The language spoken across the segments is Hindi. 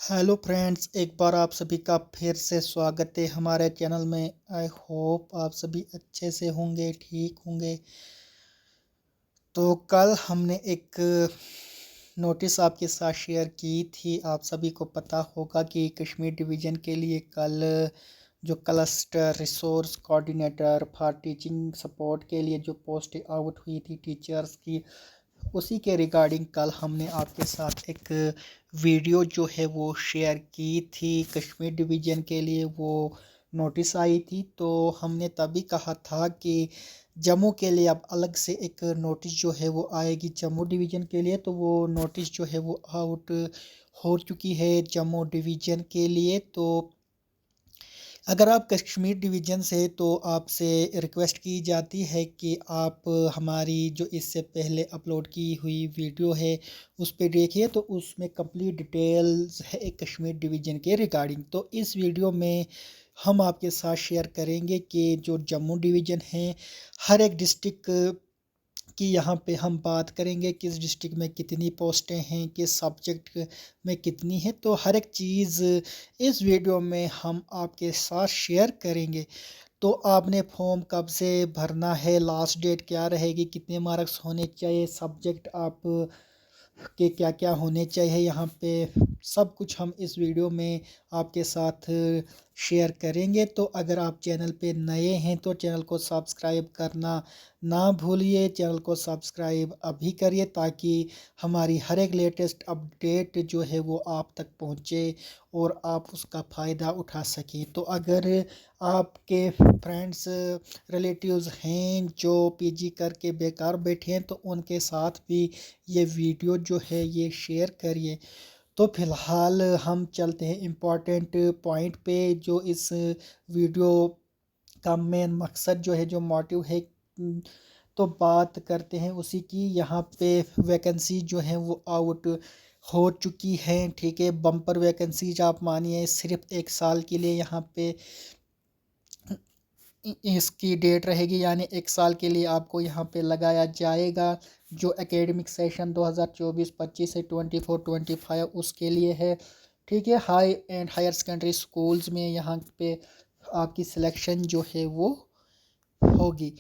हेलो फ्रेंड्स, एक बार आप सभी का फिर से स्वागत है हमारे चैनल में। आई होप आप सभी अच्छे से होंगे, ठीक होंगे। तो कल हमने एक नोटिस आपके साथ शेयर की थी। आप सभी को पता होगा कि कश्मीर डिवीज़न के लिए कल जो cluster resource coordinator for teaching support के लिए जो पोस्ट आउट हुई थी टीचर्स की, उसी के रिगार्डिंग कल हमने आपके साथ एक वीडियो जो है वो शेयर की थी। कश्मीर डिवीज़न के लिए वो नोटिस आई थी, तो हमने तभी कहा था कि जम्मू के लिए अब अलग से एक नोटिस जो है वो आएगी जम्मू डिवीज़न के लिए। तो वो नोटिस जो है वो आउट हो चुकी है जम्मू डिवीज़न के लिए। तो अगर आप कश्मीर डिवीज़न से, तो आपसे रिक्वेस्ट की जाती है कि आप हमारी जो इससे पहले अपलोड की हुई वीडियो है उस पर देखिए। तो उसमें कंप्लीट डिटेल्स है कश्मीर डिवीज़न के रिगार्डिंग। तो इस वीडियो में हम आपके साथ शेयर करेंगे कि जो जम्मू डिवीज़न है, हर एक डिस्ट्रिक्ट कि यहाँ पे हम बात करेंगे किस डिस्ट्रिक्ट में कितनी पोस्टें हैं, किस सब्जेक्ट में कितनी है। तो हर एक चीज़ इस वीडियो में हम आपके साथ शेयर करेंगे। तो आपने फॉर्म कब से भरना है, लास्ट डेट क्या रहेगी, कितने मार्क्स होने चाहिए, सब्जेक्ट आप के क्या क्या होने चाहिए, यहाँ पे सब कुछ हम इस वीडियो में आपके साथ शेयर करेंगे। तो अगर आप चैनल पे नए हैं तो चैनल को सब्सक्राइब करना ना भूलिए। चैनल को सब्सक्राइब अभी करिए ताकि हमारी हर एक लेटेस्ट अपडेट जो है वो आप तक पहुँचे और आप उसका फ़ायदा उठा सकें। तो अगर आपके फ्रेंड्स रिलेटिव्स हैं जो पीजी करके बेकार बैठे हैं, तो उनके साथ भी ये वीडियो जो है ये शेयर करिए। तो फिलहाल हम चलते हैं इम्पोर्टेंट पॉइंट पे। जो इस वीडियो का मेन मकसद जो है, जो मोटिव है, तो बात करते हैं उसी की। यहाँ पे वैकेंसी जो है वो आउट हो चुकी है, ठीक है। बम्पर वैकेंसीज आप मानिए, सिर्फ एक साल के लिए यहाँ पे इसकी डेट रहेगी, यानी एक साल के लिए आपको यहाँ पे लगाया जाएगा। जो एकेडमिक सेशन 2024-25 से 24-25 उसके लिए है, ठीक है। High and higher secondary schools में यहाँ पे आपकी सिलेक्शन जो है वो होगी।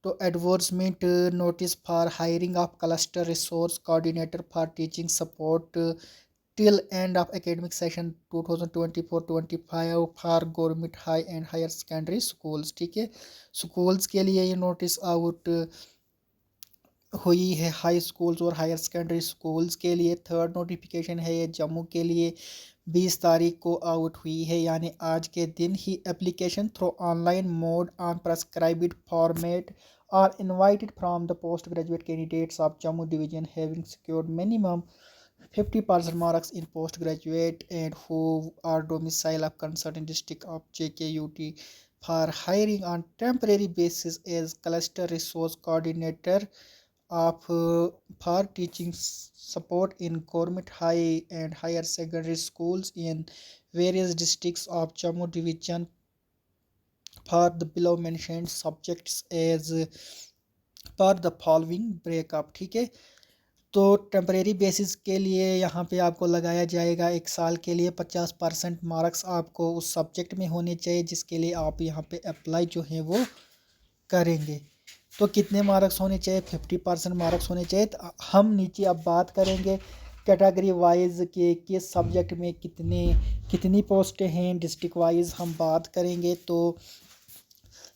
तो advertisement notice for hiring of cluster resource coordinator for teaching support till end of academic session 2024-25 for government high and higher secondary schools, ठीक है। स्कूल्स के लिए ये नोटिस आउट हुई है, हाई स्कूल्स और हायर सेकेंडरी स्कूल्स के लिए। थर्ड नोटिफिकेशन है ये जम्मू के लिए, 20 तारीख को आउट हुई है, यानी आज के दिन ही। Application through online mode on prescribed format are invited from the post graduate candidates of Jammu division having secured minimum 50% marks in postgraduate and who are domicile of concerned district of JKUT for hiring on temporary basis as cluster resource coordinator of for teaching support in government high and higher secondary schools in various districts of Jammu division for the below mentioned subjects as per the following breakup, ठीक है। तो टेम्परेरी बेसिस के लिए यहाँ पे आपको लगाया जाएगा एक साल के लिए। 50% मार्क्स आपको उस सब्जेक्ट में होने चाहिए जिसके लिए आप यहाँ पे अप्लाई जो है वो करेंगे। तो कितने मार्क्स होने चाहिए? 50% मार्क्स होने चाहिए। तो हम नीचे अब बात करेंगे कैटेगरी वाइज के किस सब्जेक्ट में कितनी पोस्टें हैं, डिस्ट्रिक्ट वाइज हम बात करेंगे। तो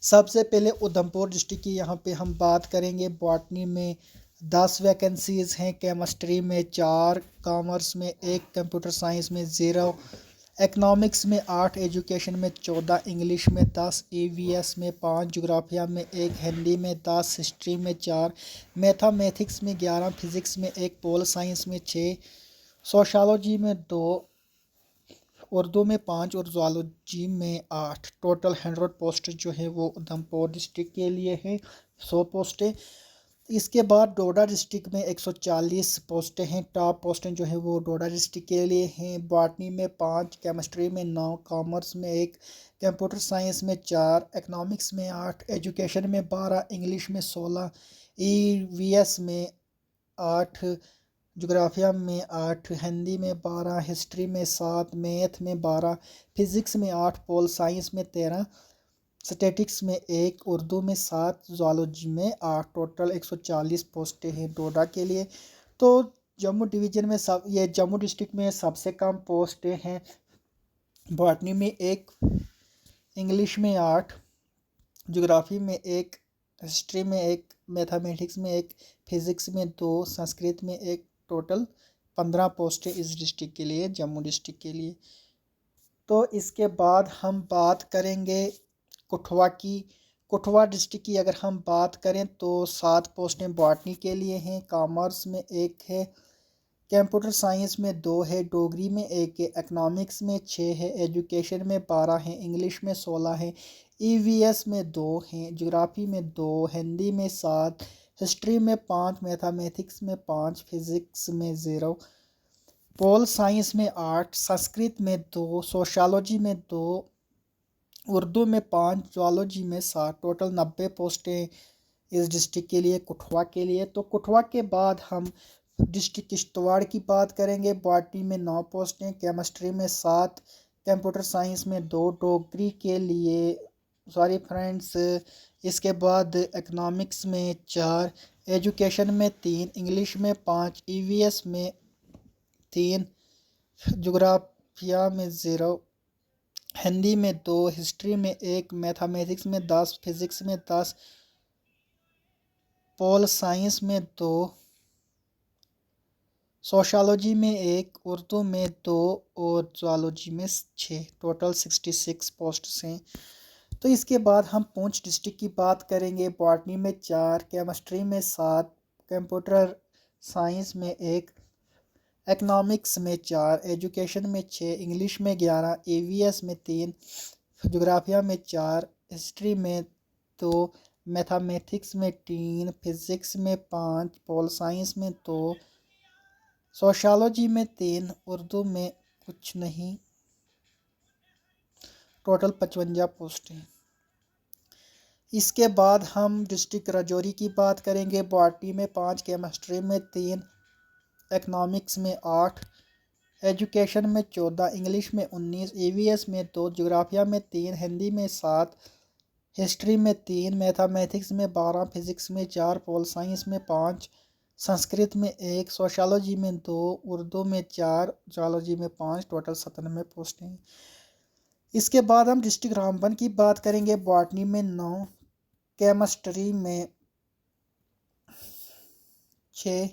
सबसे पहले उधमपुर डिस्ट्रिक्ट की यहाँ पे हम बात करेंगे। बॉटनी में 10 वैकेंसीज़ हैं, केमिस्ट्री में 4, कॉमर्स में 1, कंप्यूटर साइंस में 0, इकनॉमिक्स में 8, एजुकेशन में 14, इंग्लिश में 10, ईवीएस में 5, जोग्राफिया में 1, हिंदी में 10, हिस्ट्री में 4, मैथमेटिक्स में 11, फिज़िक्स में 1, पोल साइंस में 6, सोशोलॉजी में 2, उर्दू में 5 और ज़ूलॉजी में 8। टोटल 100 पोस्ट जो है वो उधमपुर डिस्ट्रिक्ट के लिए है, 100 पोस्टें। इसके बाद डोडा डिस्ट्रिक्ट में 140 पोस्टें हैं। टॉप पोस्टें जो है वो डोडा डिस्ट्रिक्ट के लिए हैं। बॉटनी में 5, केमिस्ट्री में 9, कॉमर्स में 1, कंप्यूटर साइंस में 4, इकनॉमिक्स में 8, एजुकेशन में 12, इंग्लिश में 16, ईवीएस में 8, जोग्राफिया में 8, हिंदी में 12, हिस्ट्री में 7, मैथ में 12, फिज़िक्स में 8, पोल साइंस में 13, स्टैटिक्स में 1, उर्दू में 7, ज़ूलॉजी में 8। टोटल 140 पोस्टें हैं डोडा के लिए। तो जम्मू डिवीज़न में ये जम्मू डिस्ट्रिक्ट में सबसे कम पोस्टें हैं। बॉटनी में 1, इंग्लिश में 8, जोग्राफ़ी में 1, हिस्ट्री में 1, मैथमेटिक्स में 1, फिज़िक्स में 2, संस्कृत में 1। टोटल 15 पोस्टें इस डिस्ट्रिक्ट के लिए, जम्मू डिस्ट्रिक्ट के लिए। तो इसके बाद हम बात करेंगे कठुआ की। कठुआ डिस्ट्रिक्ट की अगर हम बात करें तो 7 पोस्टें बॉटनी के लिए हैं, कॉमर्स में 1 है, कंप्यूटर साइंस में 2 है, डोगरी में 1 है, इकनॉमिक्स में 6 है, एजुकेशन में 12 है, इंग्लिश में 16 है, ईवीएस में 2 हैं, ज्योग्राफी में 2, हिंदी में 7, हिस्ट्री में 5, मैथमेटिक्स में 5, फिज़िक्स में 0, पोल साइंस में 8, संस्कृत में 2, सोशलॉजी में 2, उर्दू में 5, ज़ूलॉजी में 7। टोटल 90 पोस्टें इस डिस्ट्रिक्ट के लिए, कठुआ के लिए। तो कठुआ के बाद हम डिस्ट्रिक्ट किश्तवाड़ की बात करेंगे। बॉटनी में 9 पोस्टें, केमिस्ट्री में 7, कंप्यूटर साइंस में 2, डोगरी के लिए सॉरी फ्रेंड्स, इसके बाद इकनॉमिक्स में 4, एजुकेशन में 3, इंग्लिश में 5, ईवीएस में 3, जोग्राफिया में 0, हिंदी में 2, हिस्ट्री में 1, मैथमेटिक्स में 10, फिज़िक्स में 10, पोल साइंस में 2, सोशलॉजी में 1, उर्दू में 2 और ज़ूलॉजी में 6। टोटल 66 पोस्ट्स हैं। तो इसके बाद हम पुंछ डिस्ट्रिक्ट की बात करेंगे। बॉटनी में 4, केमिस्ट्री में 7, कंप्यूटर साइंस में 1, इकनॉमिक्स में 4, एजुकेशन में 6, इंग्लिश में 11, ईवीएस में 3, जोग्राफिया में 4, हिस्ट्री में 2, मैथमेटिक्स में 3, फिज़िक्स में 5, पोल साइंस में 2, सोशलॉजी में 3, उर्दू में कुछ नहीं। टोटल 55 पोस्टें। इसके बाद हम डिस्ट्रिक्ट राजौरी की बात करेंगे। बॉटनी में 5, केमिस्ट्री में 3, इकनॉमिक्स में 8, एजुकेशन में 14, इंग्लिश में 19, ईवीएस में 2, जोग्राफिया में 3, हिंदी में 7, हिस्ट्री में 3, मैथमेटिक्स में 12, फिज़िक्स में 4, पोल साइंस में 5, संस्कृत में 1, सोशलॉजी में 2, उर्दू में 4, ज़ूलॉजी में 5। टोटल 97 पोस्टें। इसके बाद हम डिस्ट्रिक्ट रामबन की बात करेंगे। बॉटनी में 9, केमिस्ट्री में 6,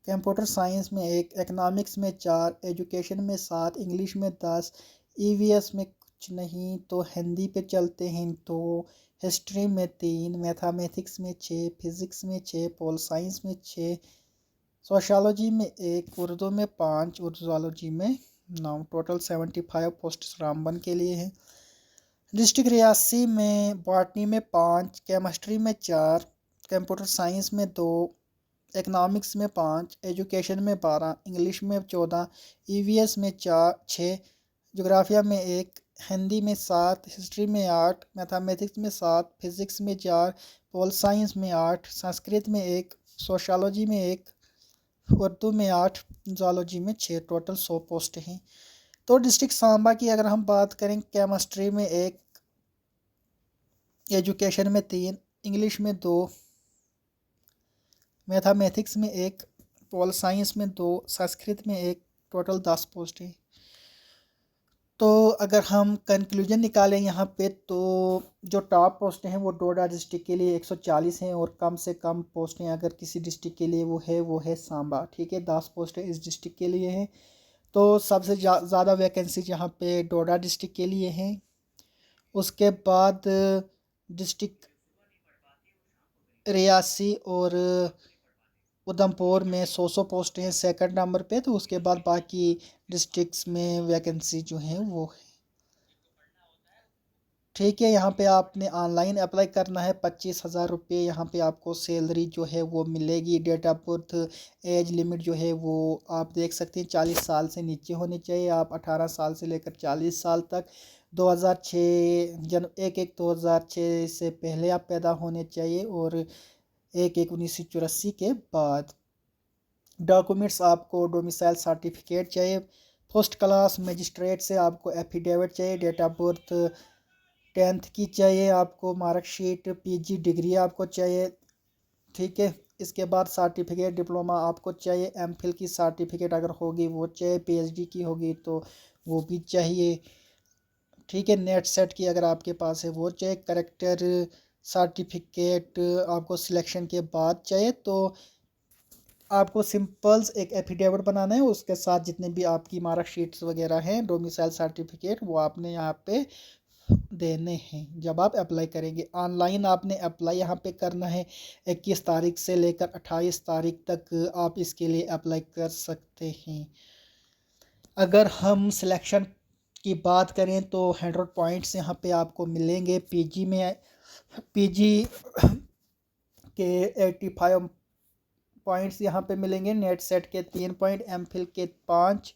कंप्यूटर साइंस में 1, इकनॉमिक्स में 4, एजुकेशन में 7, इंग्लिश में 10, ईवीएस में कुछ नहीं। तो हिंदी पे चलते हैं। तो हिस्ट्री में 3, मैथमेटिक्स में 6, फिज़िक्स में 6, पोल साइंस में 6, सोशलॉजी में 1, उर्दू में 5 और ज़ूलॉजी में 9। टोटल 75 पोस्ट रामबन के लिए हैं। डिस्ट्रिक्ट रियासी में बॉटनी में 5, केमिस्ट्री में 4, कंप्यूटर साइंस में 2, इकनॉमिक्स में 5, एजुकेशन में 12, इंग्लिश में 14, ईवीएस में 6, जोग्राफिया में 1, हिंदी में 7, हिस्ट्री में 8, मैथमेटिक्स में 7, फिज़िक्स में 4, पोल साइंस में 8, संस्कृत में 1, सोशलॉजी में 1, उर्दू में 8, ज़ूलॉजी में 6। टोटल 100 पोस्ट हैं। तो डिस्ट्रिक्ट सांबा की अगर हम बात करें, केमिस्ट्री में 1, एजुकेशन में 3, इंग्लिश में 2, मैथमेटिक्स में 1, पोल साइंस में 2, संस्कृत में 1। टोटल 10 पोस्ट हैं। तो अगर हम कंक्लूजन निकालें यहाँ पे, तो जो टॉप पोस्टें हैं वो डोडा डिस्ट्रिक्ट के लिए 140 हैं और कम से कम पोस्टें अगर किसी डिस्ट्रिक्ट के लिए वो है सांबा। ठीक है, 10 पोस्टें इस डिस्ट्रिक्ट के लिए हैं। तो सबसे ज़्यादा वैकेंसी यहाँ पे डोडा डिस्ट्रिक्ट के लिए हैं। उसके बाद डिस्ट्रिक्ट रियासी और उधमपुर में 100 पोस्टें हैं सेकंड नंबर पे। तो उसके बाद बाकी डिस्ट्रिक्ट्स में वैकेंसी जो हैं वो है। ठीक है, यहाँ पे आपने ऑनलाइन अप्लाई करना है। 25,000 रुपये यहाँ पे आपको सैलरी जो है वो मिलेगी। Date of birth age limit जो है वो आप देख सकते हैं 40 साल से नीचे होनी चाहिए। आप 18 साल से लेकर 40 साल तक 2006 1/1/2006 से पहले आप पैदा होने चाहिए और 1/1/1984 के बाद। डॉक्यूमेंट्स आपको डोमिसाइल सर्टिफिकेट चाहिए, फर्स्ट क्लास मजिस्ट्रेट से आपको एफिडेविट चाहिए, डेट ऑफ बर्थ 10th की चाहिए आपको, मार्कशीट, पीजी डिग्री आपको चाहिए, ठीक है। इसके बाद सर्टिफिकेट डिप्लोमा आपको चाहिए, एमफिल की सर्टिफिकेट अगर होगी वो चाहिए, पीएचडी की होगी तो वो भी चाहिए, ठीक है। नेट सेट की अगर आपके पास है वो चाहिए, करेक्टर सर्टिफिकेट आपको सिलेक्शन के बाद चाहिए। तो आपको सिंपल्स एक एफिडेविट बनाना है, उसके साथ जितने भी आपकी मार्कशीट्स वगैरह हैं, डोमिसाइल सर्टिफिकेट, वो आपने यहाँ पे देने हैं जब आप अप्लाई करेंगे। ऑनलाइन आपने अप्लाई यहाँ पे करना है, 21 तारीख से लेकर 28 तारीख तक आप इसके लिए अप्लाई कर सकते हैं। अगर हम सिलेक्शन की बात करें तो 100 पॉइंट्स यहाँ पे आपको मिलेंगे। पीजी में पीजी के 85 पॉइंट्स यहाँ पे मिलेंगे, नेट सेट के 3 पॉइंट, एमफिल के 5,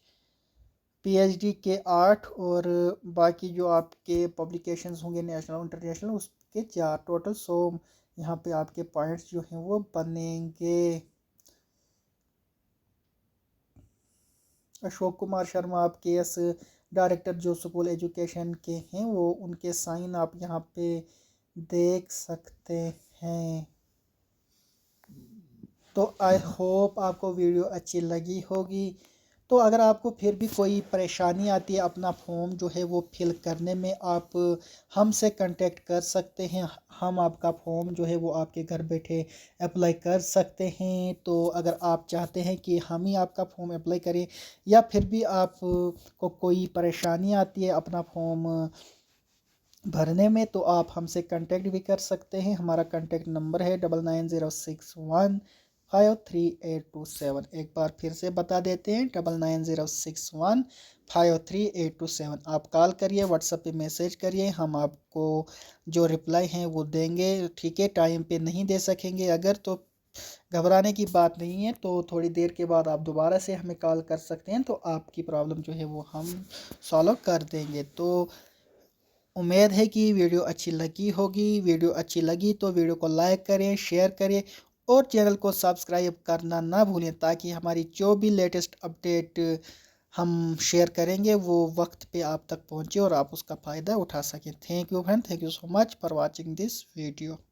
पीएचडी के 8 और बाकी जो आपके पब्लिकेशंस होंगे नेशनल इंटरनेशनल उसके 4, टोटल 100 यहाँ पे आपके पॉइंट्स जो हैं वो बनेंगे। अशोक कुमार शर्मा आप केएस डायरेक्टर जो स्कूल एजुकेशन के हैं, वो उनके साइन आप यहाँ पे देख सकते हैं। तो आई होप आपको वीडियो अच्छी लगी होगी। तो अगर आपको फिर भी कोई परेशानी आती है अपना फॉर्म जो है वो फिल करने में, आप हमसे कांटेक्ट कर सकते हैं, हम आपका फॉर्म जो है वो आपके घर बैठे अप्लाई कर सकते हैं। तो अगर आप चाहते हैं कि हम ही आपका फॉर्म अप्लाई करें या फिर भी आप को कोई परेशानी आती है अपना फॉर्म भरने में, तो आप हमसे कांटेक्ट भी कर सकते हैं। हमारा कांटेक्ट नंबर है 9906153827। एक बार फिर से बता देते हैं, 9906153827। आप कॉल करिए, व्हाट्सएप पे मैसेज करिए, हम आपको जो रिप्लाई हैं वो देंगे, ठीक है। टाइम पे नहीं दे सकेंगे अगर, तो घबराने की बात नहीं है। तो थोड़ी देर के बाद आप दोबारा से हमें कॉल कर सकते हैं, तो आपकी प्रॉब्लम जो है वो हम सॉल्व कर देंगे। तो उम्मीद है कि वीडियो अच्छी लगी होगी। वीडियो अच्छी लगी तो वीडियो को लाइक करें, शेयर करें और चैनल को सब्सक्राइब करना ना भूलें, ताकि हमारी जो भी लेटेस्ट अपडेट हम शेयर करेंगे वो वक्त पे आप तक पहुंचे और आप उसका फ़ायदा उठा सकें। Thank you friend, thank you so much for watching this video.